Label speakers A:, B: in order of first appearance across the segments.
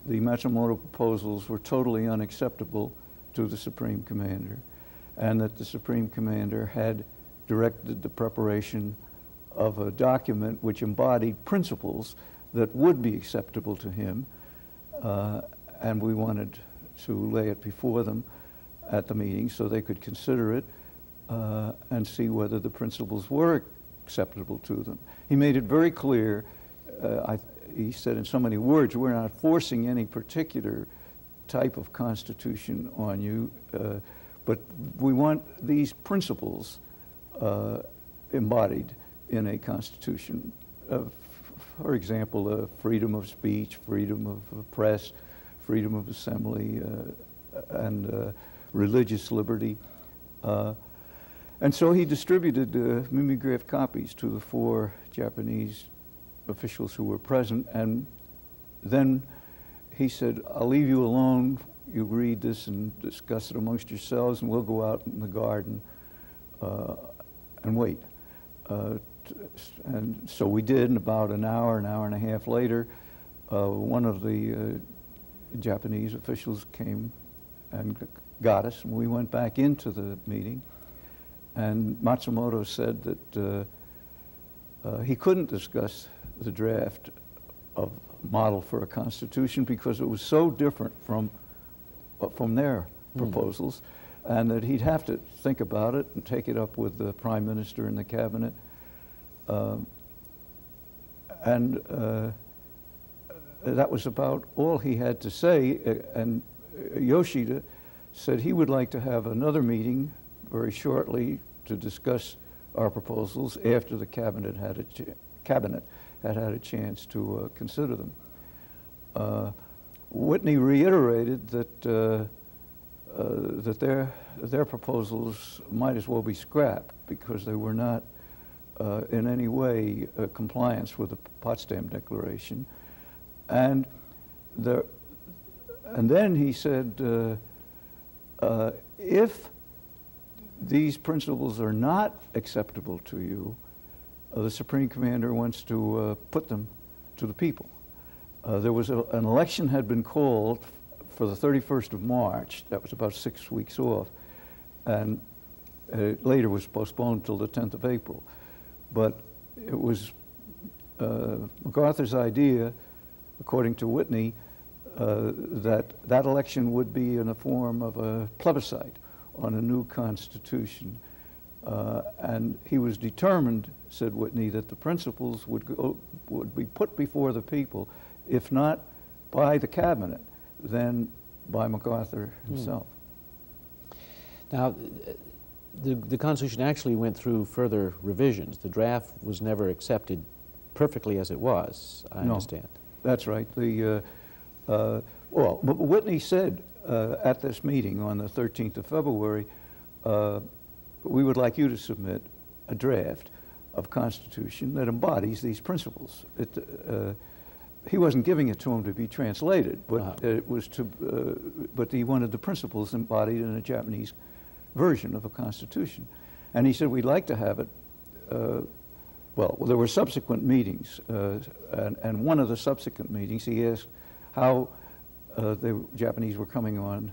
A: the Matsumoto proposals were totally unacceptable to the Supreme Commander, and that the Supreme Commander had directed the preparation of a document which embodied principles that would be acceptable to him, and we wanted to lay it before them at the meeting so they could consider it and see whether the principles were acceptable to them. He made it very clear, he said in so many words, we're not forcing any particular type of constitution on you, but we want these principles embodied in a constitution. For example, freedom of speech, freedom of press, freedom of assembly, and religious liberty. And so he distributed mimeographed copies to the 4 Japanese officials who were present, and then he said, I'll leave you alone, you read this and discuss it amongst yourselves, and we'll go out in the garden and wait. And so we did, and about an hour and a half later, one of the Japanese officials came and got us, and we went back into the meeting. And Matsumoto said that he couldn't discuss the draft of model for a constitution because it was so different from their proposals, and that he'd have to think about it and take it up with the Prime Minister and the Cabinet. That was about all he had to say, and Yoshida said he would like to have another meeting very shortly to discuss our proposals after the Cabinet had had a chance to consider them. Whitney reiterated that their proposals might as well be scrapped because they were not in any way compliance with the Potsdam Declaration, and then he said, if these principles are not acceptable to you, the Supreme Commander wants to put them to the people. There was an election had been called for the 31st of March. That was about 6 weeks off, and it later was postponed till the 10th of April. But it was MacArthur's idea, according to Whitney, that election would be in the form of a plebiscite on a new constitution. And he was determined, said Whitney, that the principles would be put before the people, if not by the Cabinet, then by MacArthur himself.
B: Now, the Constitution actually went through further revisions. The draft was never accepted perfectly as it was, I understand.
A: That's right. Well, Whitney said at this meeting on the 13th of February, we would like you to submit a draft of Constitution that embodies these principles. He wasn't giving it to him to be translated, but it was to. But he wanted the principles embodied in a Japanese version of a Constitution, and he said we'd like to have it. Well, there were subsequent meetings, and one of the subsequent meetings, he asked how the Japanese were coming on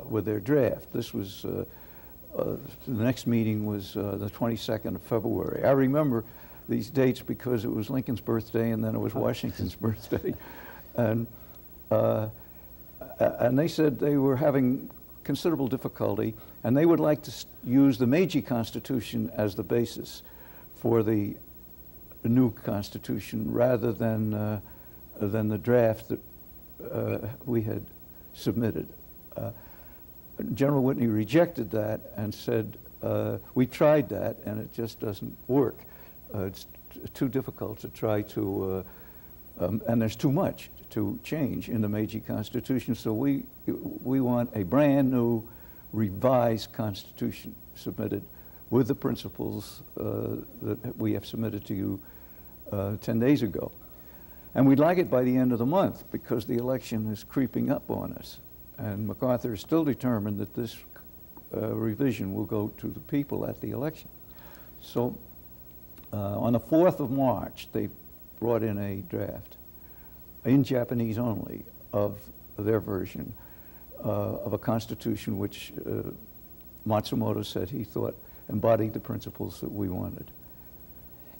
A: with their draft. This was the next meeting was the 22nd of February. I remember these dates because it was Lincoln's birthday and then it was Washington's birthday. And they said they were having considerable difficulty and they would like to use the Meiji Constitution as the basis for the new Constitution rather than the draft that we had submitted. General Whitney rejected that and said, we tried that and it just doesn't work. It's too difficult to try to, and there's too much to change in the Meiji Constitution, so we want a brand new revised Constitution submitted with the principles that we have submitted to you 10 days ago. And we'd like it by the end of the month because the election is creeping up on us. And MacArthur is still determined that this revision will go to the people at the election. So on the 4th of March, they brought in a draft, in Japanese only, of their version of a constitution which Matsumoto said he thought embodied the principles that we wanted.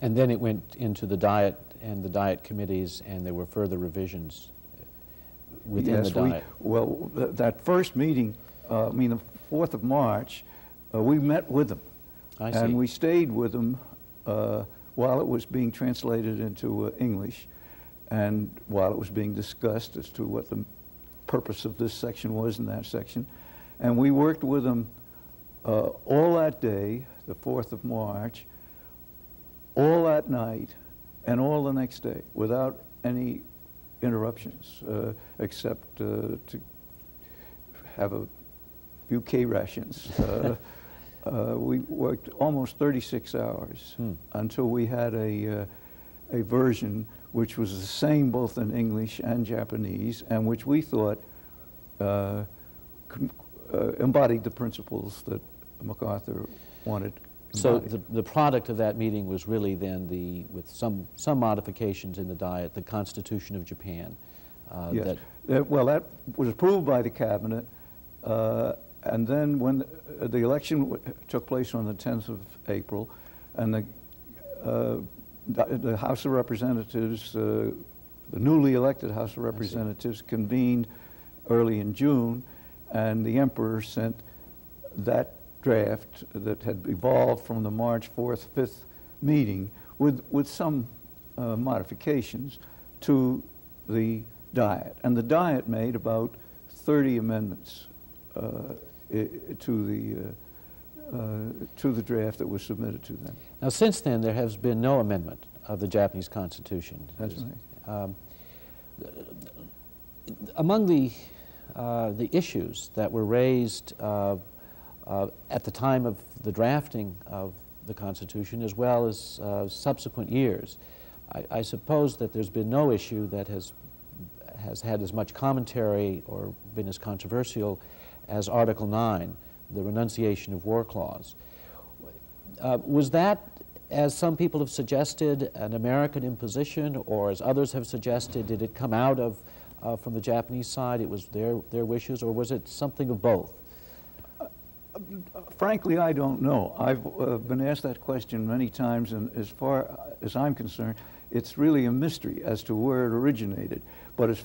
B: And then it went into the Diet and the Diet committees, and there were further revisions within the Diet.
A: Well, that first meeting, I mean, the 4th of March, we met with them.
B: I see.
A: And we stayed with them while it was being translated into English, and while it was being discussed as to what the purpose of this section was in that section. And we worked with them all that day, the 4th of March, all that night, and all the next day, without any interruptions, except to have a few K rations. We worked almost 36 hours until we had a version which was the same both in English and Japanese, and which we thought embodied the principles that MacArthur wanted.
B: So the product of that meeting was really then with some modifications in the Diet, the Constitution of Japan.
A: Yes. Well, that was approved by the Cabinet, and then when the election took place on the 10th of April, and the House of Representatives, the newly elected House of Representatives, convened early in June, and the Emperor sent that draft that had evolved from the March 4th, 5th meeting with some modifications to the Diet. And the Diet made about 30 amendments to the draft that was submitted to them.
B: Now, since then, there has been no amendment of the Japanese Constitution.
A: That's right.
B: Among the issues that were raised at the time of the drafting of the Constitution, as well as subsequent years, I suppose that there's been no issue that has had as much commentary or been as controversial as Article 9, the renunciation of war clause. Was that, as some people have suggested, an American imposition, or as others have suggested, did it come out of from the Japanese side, it was their wishes, or was it something of both?
A: Frankly, I don't know. I've been asked that question many times, and as far as I'm concerned, it's really a mystery as to where it originated. But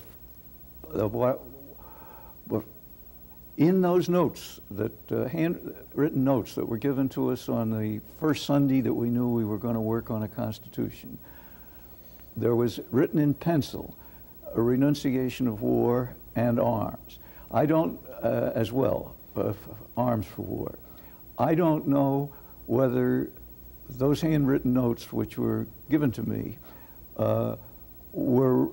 A: in those notes, that handwritten notes that were given to us on the first Sunday that we knew we were going to work on a constitution, there was written in pencil a renunciation of war and arms. I don't, as well, arms for war. I don't know whether those handwritten notes which were given to me were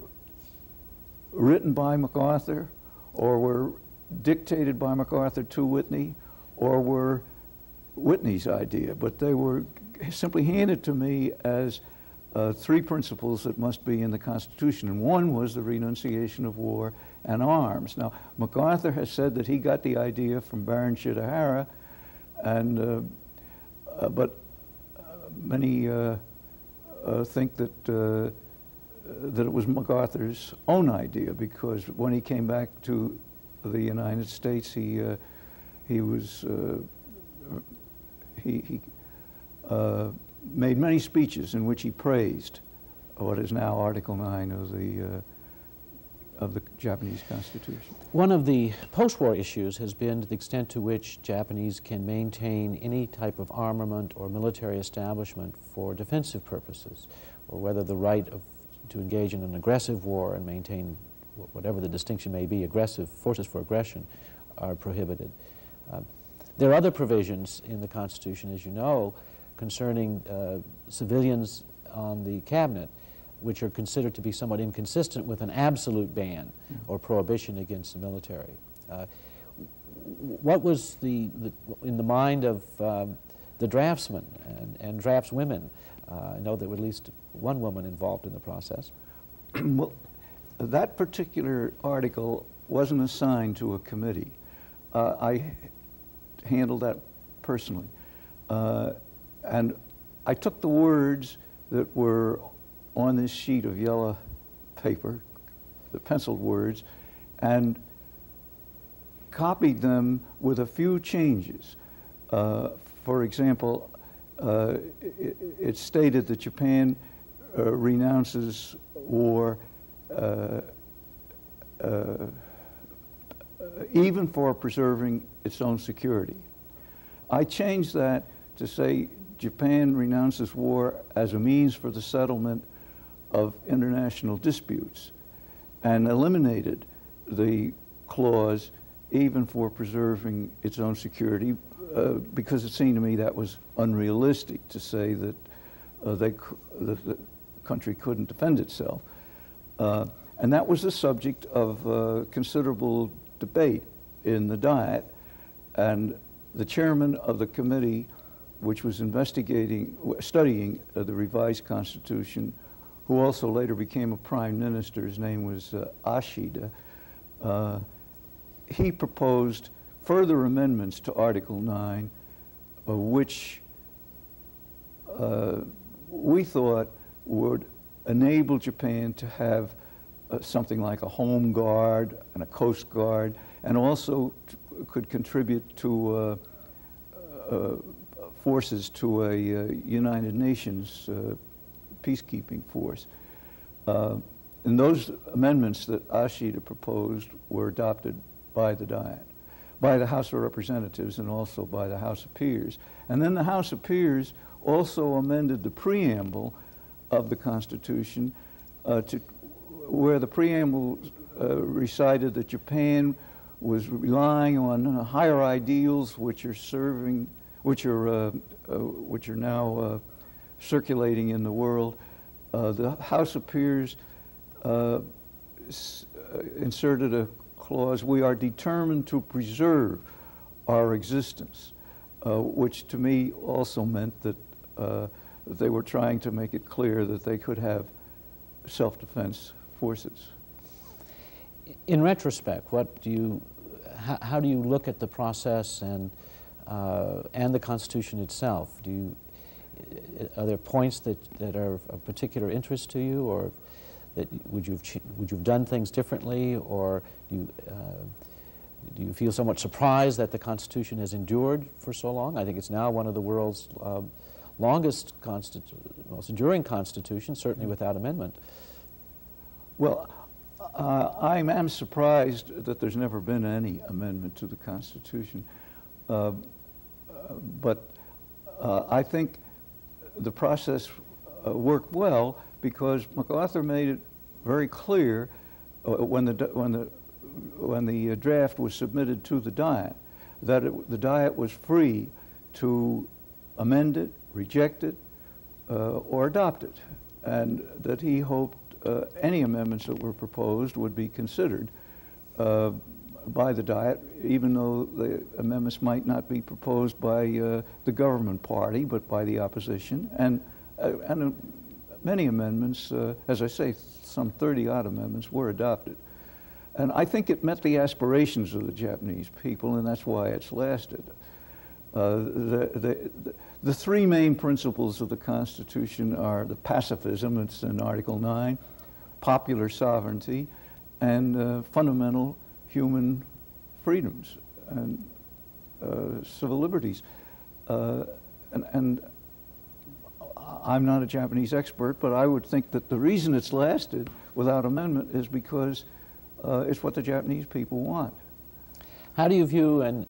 A: written by MacArthur, or were dictated by MacArthur to Whitney, or were Whitney's idea, but they were simply handed to me as 3 principles that must be in the Constitution, and one was the renunciation of war and arms. Now, MacArthur has said that he got the idea from Baron Shidehara, and but many think that it was MacArthur's own idea, because when he came back to the United States, he made many speeches in which he praised what is now Article 9 of the Japanese Constitution.
B: One of the post-war issues has been the extent to which Japanese can maintain any type of armament or military establishment for defensive purposes, or whether the right to engage in an aggressive war and maintain whatever the distinction may be, aggressive forces for aggression, are prohibited. There are other provisions in the Constitution, as you know, concerning civilians on the cabinet, which are considered to be somewhat inconsistent with an absolute ban or prohibition against the military. What was in the mind of the draftsmen and draftswomen? I know there was at least one woman involved in the process.
A: Well, that particular article wasn't assigned to a committee. I handled that personally. And I took the words that were on this sheet of yellow paper, the penciled words, and copied them with a few changes. For example, it stated that Japan renounces war even for preserving its own security. I changed that to say Japan renounces war as a means for the settlement of international disputes, and eliminated the clause even for preserving its own security, because it seemed to me that was unrealistic to say that the country couldn't defend itself. And that was the subject of considerable debate in the Diet, and the chairman of the committee which was studying the revised Constitution, who also later became a prime minister, his name was Ashida, he proposed further amendments to Article 9, which we thought would enable Japan to have something like a home guard and a coast guard, and also could contribute to forces to a United Nations peacekeeping force. And those amendments that Ashida proposed were adopted by the Diet, by the House of Representatives, and also by the House of Peers. And then the House of Peers also amended the preamble of the Constitution where the preamble recited that Japan was relying on higher ideals which are now circulating in the world. The House of Peers inserted a clause, "We are determined to preserve our existence," which to me also meant that they were trying to make it clear that they could have self-defense forces.
B: In retrospect, how do you look at the process and the Constitution itself? Are there points that are of particular interest to you, or that would you have done things differently, or do you feel somewhat surprised that the Constitution has endured for so long? I think it's now one of the world's most enduring constitutions, certainly without amendment.
A: Well, I am surprised that there's never been any amendment to the Constitution, but I think the process worked well because MacArthur made it very clear when the draft was submitted to the Diet that the Diet was free to amend it, reject it, or adopt it, and that he hoped any amendments that were proposed would be considered by the Diet, even though the amendments might not be proposed by the government party, but by the opposition. And many amendments, as I say, some 30-odd amendments were adopted. And I think it met the aspirations of the Japanese people, and that's why it's lasted. The three main principles of the Constitution are the pacifism, it's in Article 9, popular sovereignty, and fundamental human freedoms and civil liberties. And I'm not a Japanese expert, but I would think that the reason it's lasted without amendment is because it's what the Japanese people want.
B: How do you view, and